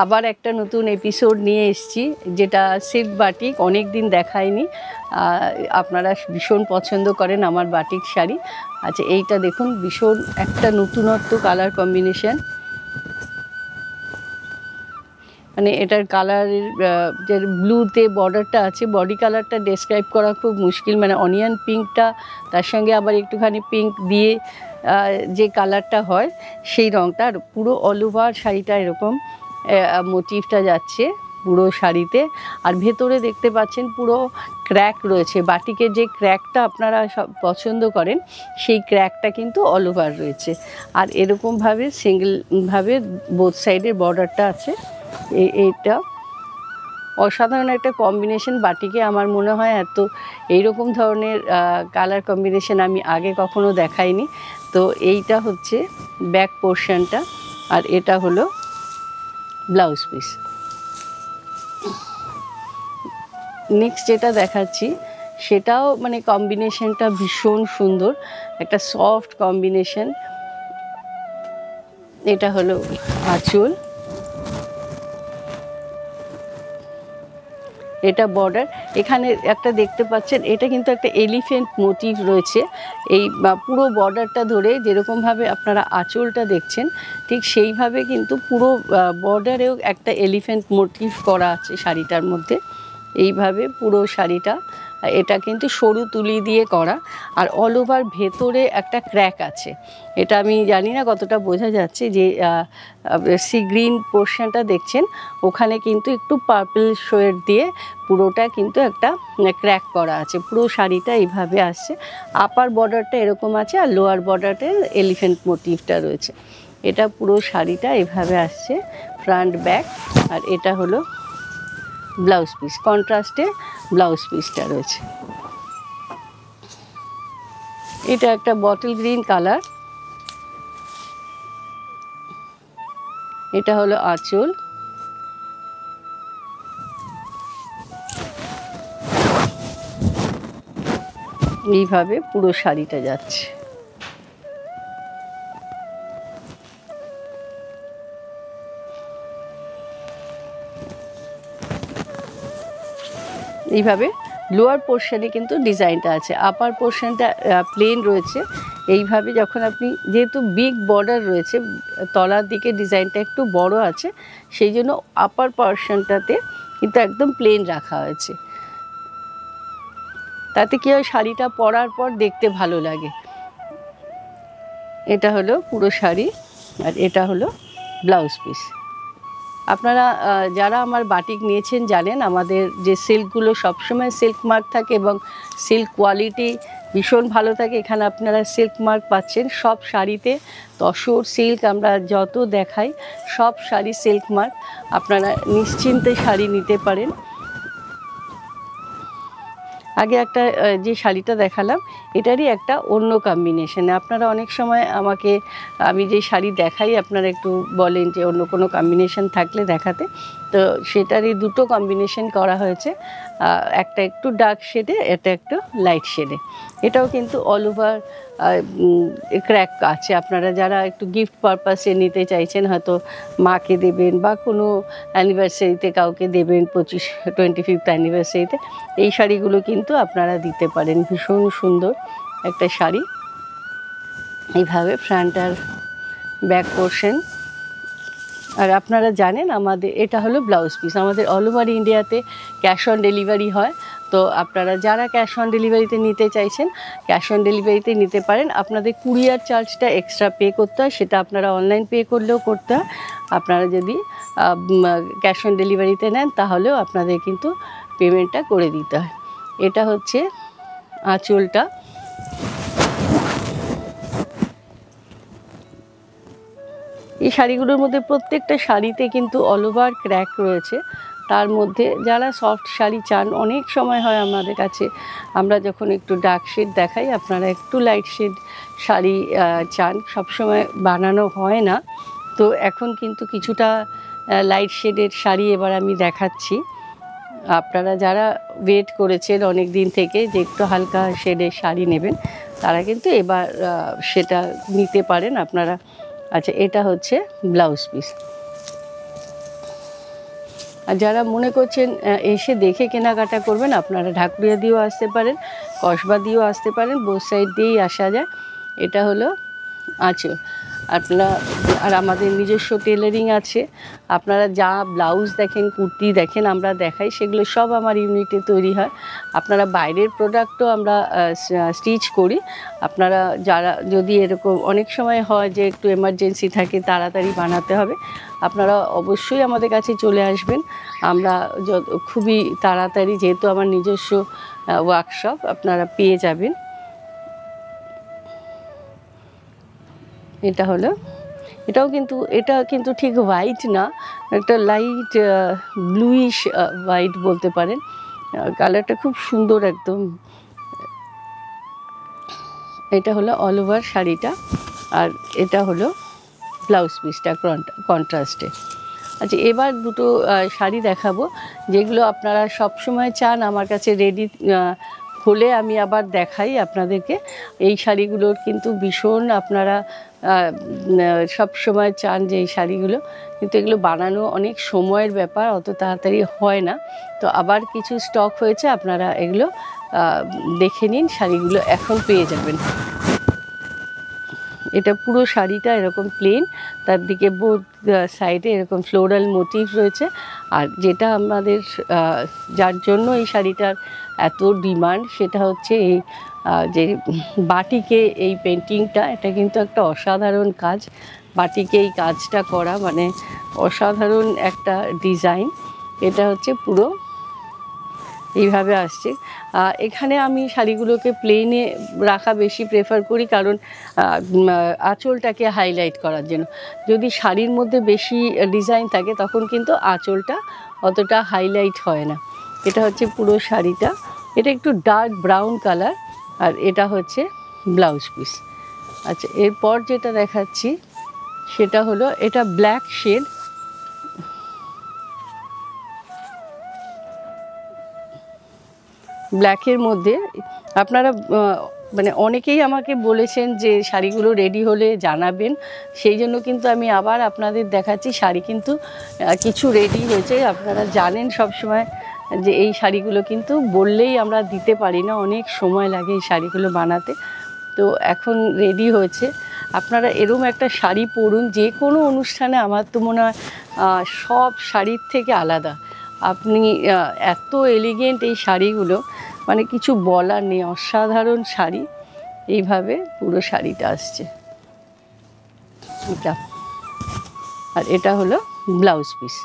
আবার একটা নতুন এপিসোড নিয়ে এসেছি, যেটা সিল্ক বাটিক, অনেক দিন দেখায়নি। আপনারা ভীষণ পছন্দ করেন আমার বাটিক শাড়ি। আচ্ছা, এইটা দেখুন, ভীষণ একটা নতুনত্ব কালার কম্বিনেশন। মানে এটার কালারের যে ব্লুতে বর্ডারটা আছে, বডি কালারটা ডেসক্রাইব করা খুব মুশকিল। মানে অনিয়ন পিঙ্কটা, তার সঙ্গে আবার একটুখানি পিঙ্ক দিয়ে যে কালারটা হয় সেই রঙটা। আর পুরো অল ওভার শাড়িটা এরকম মোটিভটা যাচ্ছে পুরো শাড়িতে। আর ভেতরে দেখতে পাচ্ছেন পুরো ক্র্যাক রয়েছে, বাটিকের যে ক্র্যাকটা আপনারা সব পছন্দ করেন সেই ক্র্যাকটা কিন্তু অল ওভার রয়েছে। আর এরকমভাবে সিঙ্গেলভাবে বোথ সাইডের বর্ডারটা আছে। এইটা অসাধারণ একটা কম্বিনেশন বাটিকে। আমার মনে হয় এত এইরকম ধরনের কালার কম্বিনেশন আমি আগে কখনো দেখাইনি। তো এইটা হচ্ছে ব্যাক পোর্শনটা, আর এটা হলো ব্লাউজ পিস। নেক্সট যেটা দেখাচ্ছি সেটাও মানে কম্বিনেশনটা ভীষণ সুন্দর, একটা সফট কম্বিনেশন। এটা হলো আঁচল, এটা বর্ডার। এখানে একটা দেখতে পাচ্ছেন, এটা কিন্তু একটা এলিফ্যান্ট মোটিভ রয়েছে এই পুরো বর্ডারটা ধরে। যেরকমভাবে আপনারা আঁচলটা দেখছেন ঠিক সেইভাবে কিন্তু পুরো বর্ডারেও একটা এলিফ্যান্ট মোটিভ করা আছে শাড়িটার মধ্যে। এইভাবে পুরো শাড়িটা, এটা কিন্তু সরু তুলি দিয়ে করা। আর অল ওভার ভেতরে একটা ক্র্যাক আছে। এটা আমি জানি না কতটা বোঝা যাচ্ছে, যে সি গ্রিন পোর্শনটা দেখছেন ওখানে কিন্তু একটু পার্পল শেড দিয়ে পুরোটা কিন্তু একটা ক্র্যাক করা আছে। পুরো শাড়িটা এইভাবে আসছে, আপার বর্ডারটা এরকম আছে আর লোয়ার বর্ডারটা এলিফ্যান্ট মোটিভটা রয়েছে। এটা পুরো শাড়িটা এভাবে আসছে ফ্রন্ট ব্যাক। আর এটা হলো ব্লাউজ পিস, কন্ট্রাস্টে ব্লাউজ পিসটা রয়েছে। এটা একটা বটল গ্রিন কালার। এটা হলো আঁচল, এইভাবে পুরো শাড়িটা যাচ্ছে। এইভাবে লোয়ার পোর্শনে কিন্তু ডিজাইনটা আছে, আপার পোর্শনটা প্লেন রয়েছে। এইভাবে যখন আপনি, যেহেতু বিগ বর্ডার রয়েছে, তলার দিকে ডিজাইনটা একটু বড় আছে, সেই জন্য আপার পোর্শনটাতে কিন্তু একদম প্লেন রাখা হয়েছে। তাতে কি হয়, শাড়িটা পরার পর দেখতে ভালো লাগে। এটা হলো পুরো শাড়ি, আর এটা হলো ব্লাউজ পিস। আপনারা যারা আমার বাটিক নিয়েছেন জানেন আমাদের যে সিল্কগুলো সবসময় সিল্ক মার্ক থাকে এবং সিল্ক কোয়ালিটি ভীষণ ভালো থাকে। এখানে আপনারা সিল্ক মার্ক পাচ্ছেন সব শাড়িতে। তসর সিল্ক আমরা যত দেখাই সব শাড়ি সিল্ক মার্ক, আপনারা নিশ্চিন্তে শাড়ি নিতে পারেন। আগে একটা যে শাড়িটা দেখালাম এটারই একটা অন্য কম্বিনেশনে। আপনারা অনেক সময় আমাকে, আমি যে শাড়ি দেখাই আপনারা একটু বলেন যে অন্য কোনো কম্বিনেশন থাকলে দেখাতে, তো সেটারই দুটো কম্বিনেশন করা হয়েছে। একটা একটু ডার্ক শেডে, এটা একটু লাইট শেডে। এটাও কিন্তু অল ওভার ক্র্যাক আছে। আপনারা যারা একটু গিফট পারপাসে নিতে চাইছেন, হয়তো মাকে দেবেন বা কোনো অ্যানিভার্সারিতে কাউকে দেবেন, 25th অ্যানিভার্সারিতে, এই শাড়িগুলো কিন্তু আপনারা দিতে পারেন। ভীষণ সুন্দর একটা শাড়ি। এইভাবে ফ্রন্ট আর ব্যাক পোর্শন। আর আপনারা জানেন আমাদের এটা হলো ব্লাউজ পিস। আমাদের অল ওভার ইন্ডিয়াতে ক্যাশ অন ডেলিভারি হয়। তো আপনারা যারা ক্যাশ অন ডেলিভারিতে নিতে চাইছেন ক্যাশ অন ডেলিভারিতে নিতে পারেন। আপনাদের কুরিয়ার চার্জটা এক্সট্রা পে করতে হয়, সেটা আপনারা অনলাইন পে করলেও করতে হয়। আপনারা যদি ক্যাশ অন ডেলিভারিতে নেন তাহলেও আপনাদের কিন্তু পেমেন্টটা করে দিতে হয়। এটা হচ্ছে আঁচলটা। এই শাড়িগুলোর মধ্যে প্রত্যেকটা শাড়িতে কিন্তু অল ওভার ক্র্যাক রয়েছে। তার মধ্যে যারা সফট শাড়ি চান, অনেক সময় হয় আমাদের কাছে আমরা যখন একটু ডার্ক শেড দেখাই আপনারা একটু লাইট শেড শাড়ি চান, সবসময় বানানো হয় না। তো এখন কিন্তু কিছুটা লাইট শেডের শাড়ি এবার আমি দেখাচ্ছি। আপনারা যারা ওয়েট করেছেন অনেক দিন থেকে যে একটু হালকা শেডের শাড়ি নেবেন, তারা কিন্তু এবার সেটা নিতে পারেন আপনারা। আচ্ছা, এটা হচ্ছে ব্লাউজ পিস। আর যারা মনে করছেন এসে দেখে কেনাকাটা করবেন, আপনারা ঢাকুরিয়া দিয়েও আসতে পারেন, কসবা দিয়েও আসতে পারেন, বোথ সাইড দিয়েই আসা যায়। এটা হলো আঁচল। আপনারা আর আমাদের নিজস্ব টেলারিং আছে। আপনারা যা ব্লাউজ দেখেন, কুর্তি দেখেন, আমরা দেখাই, সেগুলো সব আমার ইউনিটে তৈরি হয়। আপনারা বাইরের প্রোডাক্টও আমরা স্টিচ করি। আপনারা যারা যদি এরকম অনেক সময় হয় যে একটু এমার্জেন্সি থাকে, তাড়াতাড়ি বানাতে হবে, আপনারা অবশ্যই আমাদের কাছে চলে আসবেন। আমরা খুবই তাড়াতাড়ি, যেহেতু আমার নিজস্ব ওয়ার্কশপ, আপনারা পেয়ে যাবেন। এটা হলো, এটা কিন্তু ঠিক হোয়াইট না, একটা লাইট ব্লুইশ হোয়াইট বলতে পারেন। কালারটা খুব সুন্দর একদম। এটা হলো অল ওভার শাড়িটা, আর এটা হলো ব্লাউজ পিসটা কন্ট্রাস্টে। আচ্ছা, এবার দুটো শাড়ি দেখাবো যেগুলো আপনারা সব সময় চান আমার কাছে রেডি হলে আমি আবার দেখাই আপনাদেরকে। এই শাড়িগুলোর কিন্তু ভীষণ আপনারা সব সময় চান যে এই শাড়িগুলো, কিন্তু এগুলো বানানো অনেক সময়ের ব্যাপার, অত তাড়াতাড়ি হয় না। তো আবার কিছু স্টক হয়েছে, আপনারা এগুলো দেখে নিন, শাড়িগুলো এখন পেয়ে যাবেন। এটা পুরো শাড়িটা এরকম প্লেন, তার দিকে বোথ সাইডে এরকম ফ্লোরাল মোটিভ রয়েছে। আর যেটা আমাদের যার জন্য এই শাড়িটার এত ডিমান্ড, সেটা হচ্ছে এই যে বাটিকে এই পেন্টিংটা, এটা কিন্তু একটা অসাধারণ কাজ। বাটিকে এই কাজটা করা মানে অসাধারণ একটা ডিজাইন। এটা হচ্ছে পুরো এইভাবে আসছে। এখানে আমি শাড়িগুলোকে প্লেনে রাখা বেশি প্রেফার করি, কারণ আঁচলটাকে হাইলাইট করার জন্য। যদি শাড়ির মধ্যে বেশি ডিজাইন থাকে তখন কিন্তু আঁচলটা অতটা হাইলাইট হয় না। এটা হচ্ছে পুরো শাড়িটা, এটা একটু ডার্ক ব্রাউন কালার, আর এটা হচ্ছে ব্লাউজ পিস। আচ্ছা, এরপর যেটা দেখাচ্ছি সেটা হলো, এটা ব্ল্যাক শেড, ব্ল্যাকের মধ্যে। আপনারা মানে অনেকেই আমাকে বলেছেন যে শাড়িগুলো রেডি হলে জানাবেন, সেই জন্য কিন্তু আমি আবার আপনাদের দেখাচ্ছি। শাড়ি কিন্তু কিছু রেডি হয়েছে, আপনারা জানেন সব সময় যে এই শাড়িগুলো কিন্তু বললেই আমরা দিতে পারি না, অনেক সময় লাগে এই শাড়িগুলো বানাতে। তো এখন রেডি হয়েছে, আপনারা এরম একটা শাড়ি পরুন যে কোনো অনুষ্ঠানে। আমার তো মনে হয় সব শাড়ির থেকে আলাদা। আপনি এত এলিগেন্ট এই শাড়িগুলো, মানে কিছু বলার নেই, অসাধারণ শাড়ি। এইভাবে পুরো শাড়িটা আসছে এটা, আর এটা হলো ব্লাউজ পিস।